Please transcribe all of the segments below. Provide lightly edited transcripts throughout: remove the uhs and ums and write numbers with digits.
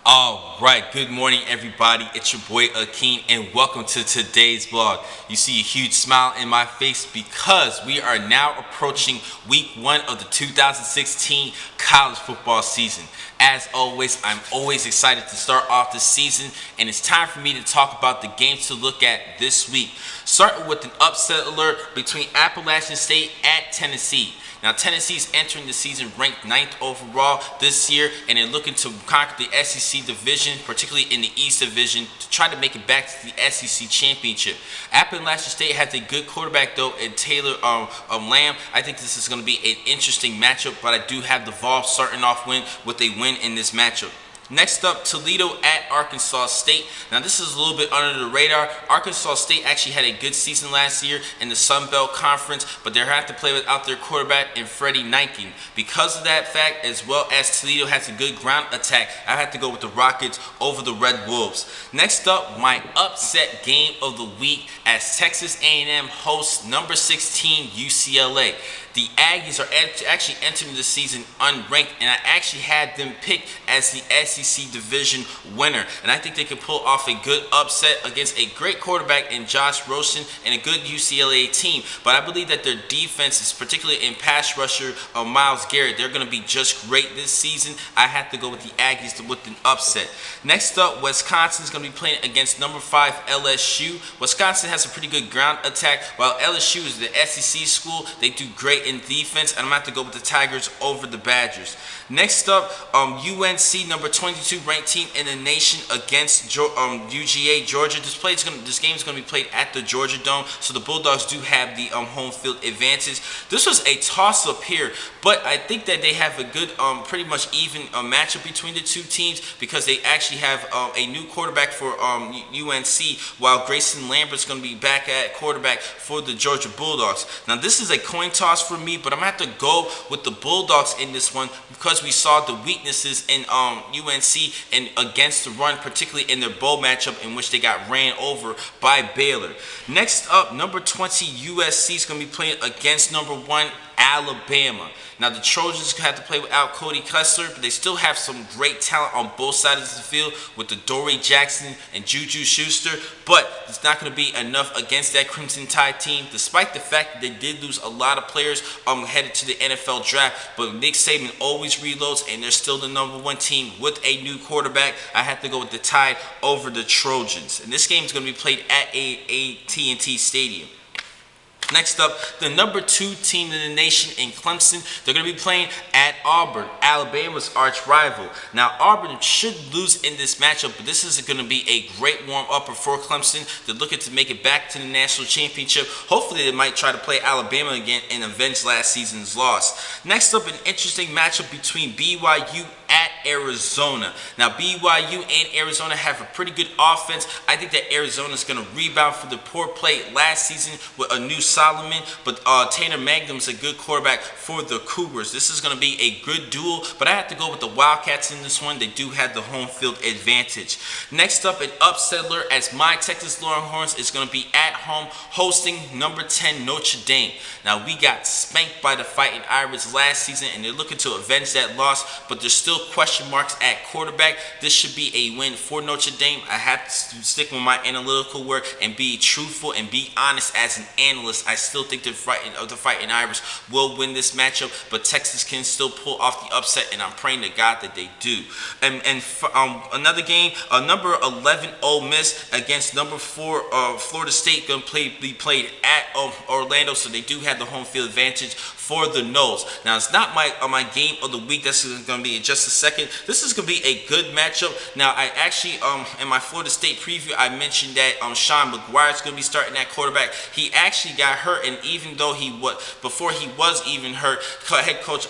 All right, good morning, everybody. It's your boy Akeem, and welcome to today's vlog. You see a huge smile in my face because we are now approaching week 1 of the 2016 college football season. As always, I'm always excited to start off the season, and it's time for me to talk about the games to look at this week. Starting with an upset alert between Appalachian State at Tennessee. Now, Tennessee's entering the season ranked 9th overall this year, and they're looking to conquer the SEC division, particularly in the East Division, to try to make it back to the SEC championship. Appalachian State has a good quarterback, though, in Taylor Lamb. I think this is going to be an interesting matchup, but I do have the Vols starting off with a win in this matchup. Next up, Toledo at Arkansas State. Now, this is a little bit under the radar. Arkansas State actually had a good season last year in the Sun Belt Conference, but they have to play without their quarterback in Freddie Niking. Because of that fact, as well as Toledo has a good ground attack, I have to go with the Rockets over the Red Wolves. Next up, my upset game of the week as Texas A&M hosts number 16 UCLA. The Aggies are actually entering the season unranked, and I actually had them picked as the SEC division winner. And I think they can pull off a good upset against a great quarterback in Josh Rosen and a good UCLA team. But I believe that their defense is particularly in pass rusher Myles Garrett. They're going to be just great this season. I have to go with the Aggies with an upset. Next up, Wisconsin is going to be playing against number 5 LSU. Wisconsin has a pretty good ground attack, while LSU is the SEC school. They do great in defense, and I'm going to have to go with the Tigers over the Badgers. Next up, UNC, number 22 ranked team in the nation against UGA, Georgia. This game is going to be played at the Georgia Dome, so the Bulldogs do have the home field advantage. This was a toss-up here, but I think that they have a good, pretty much even matchup between the two teams because they actually have a new quarterback for UNC, while Grayson Lambert's going to be back at quarterback for the Georgia Bulldogs. Now, this is a coin toss for me, but I'm going to have to go with the Bulldogs in this one because we saw the weaknesses in UNC and against the run, particularly in their bowl matchup in which they got ran over by Baylor. Next up, number 20 USC is going to be playing against number 1 Alabama. Now, the Trojans have to play without Cody Kessler, but they still have some great talent on both sides of the field with the Dory Jackson and Juju Schuster, but it's not going to be enough against that Crimson Tide team, despite the fact that they did lose a lot of players headed to the NFL draft. But Nick Saban always reloads, and they're still the number 1 team with a new quarterback. I have to go with the Tide over the Trojans. And this game is going to be played at AT&T Stadium. Next up, the number 2 team in the nation in Clemson. They're going to be playing at Auburn, Alabama's arch rival. Now, Auburn should lose in this matchup, but this is going to be a great warm-upper for Clemson. They're looking to make it back to the national championship. Hopefully, they might try to play Alabama again and avenge last season's loss. Next up, an interesting matchup between BYU at Arizona. Now, BYU and Arizona have a pretty good offense. I think that Arizona is going to rebound for the poor play last season with a new Solomon, but Tanner Magnum's a good quarterback for the Cougars. This is going to be a good duel, but I have to go with the Wildcats in this one. They do have the home field advantage. Next up, an upset alert as my Texas Longhorns is going to be at home hosting number 10 Notre Dame. Now, we got spanked by the Fighting Irish last season, and they're looking to avenge that loss, but there's still question marks at quarterback. This should be a win for Notre Dame. I have to stick with my analytical work and be truthful and be honest as an analyst. I still think the Fighting Irish will win this matchup, but Texas can still pull off the upset, and I'm praying to God that they do. And another game, number 11 Ole Miss against number 4 Florida State going to be played at Orlando, so they do have the home field advantage for the Noles. Now, it's not my game of the week. That's going to be in just a second. This is going to be a good matchup. Now, I actually, in my Florida State preview, I mentioned that Sean McGuire is going to be starting at quarterback. He actually got hurt, and even though before he was even hurt, head coach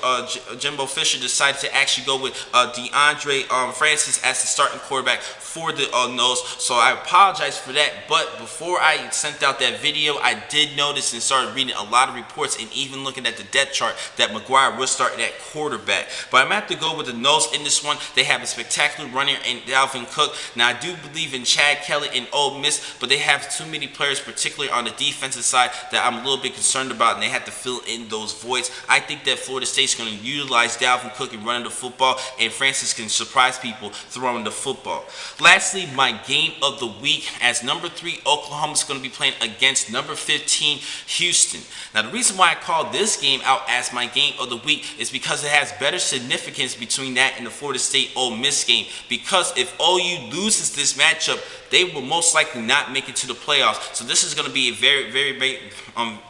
Jimbo Fisher decided to actually go with DeAndre Francis as the starting quarterback for the Noles. So I apologize for that. But before I sent out that video, I did notice and started reading a lot of reports and even looking at the depth chart that McGuire was starting at quarterback. But I'm going to have to go with the Noles in in this one. They have a spectacular runner in Dalvin Cook. Now, I do believe in Chad Kelly and Ole Miss, but they have too many players, particularly on the defensive side, that I'm a little bit concerned about, and they have to fill in those voids. I think that Florida State's going to utilize Dalvin Cook in running the football, and Francis can surprise people throwing the football. Lastly, my game of the week, as number 3 Oklahoma is going to be playing against number 15 Houston. Now, the reason why I call this game out as my game of the week is because it has better significance between that and the Florida State Ole Miss game, because if OU loses this matchup, they will most likely not make it to the playoffs. So this is going to be a very, very, very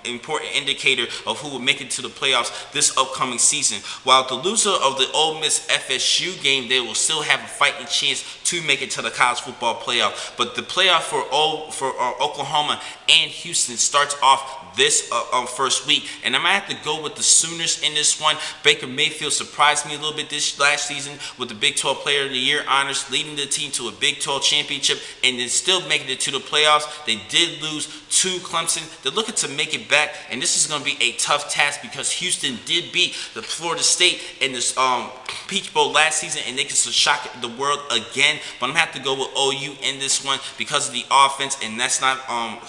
important indicator of who will make it to the playoffs this upcoming season. While the loser of the Ole Miss FSU game, they will still have a fighting chance to make it to the college football playoff. But the playoff for Oklahoma and Houston starts off this first week, and I'm going to have to go with the Sooners in this one. Baker Mayfield surprised me a little bit this last season with the Big 12 Player of the Year honors, leading the team to a Big 12 championship, and then still making it to the playoffs. They did lose to Clemson. They're looking to make it back, and this is going to be a tough task because Houston did beat the Florida State in this Peach Bowl last season, and they can shock the world again. But I'm going to have to go with OU in this one because of the offense, and that's not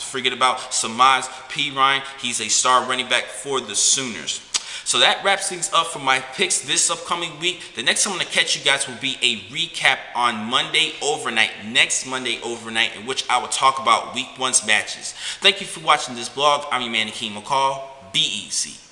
forget about Samaj P. Ryan. He's a star running back for the Sooners. So that wraps things up for my picks this upcoming week. The next time I'm going to catch you guys will be a recap on next Monday overnight, in which I will talk about week 1's matches. Thank you for watching this vlog. I'm your man, Akeem McCall. Be easy.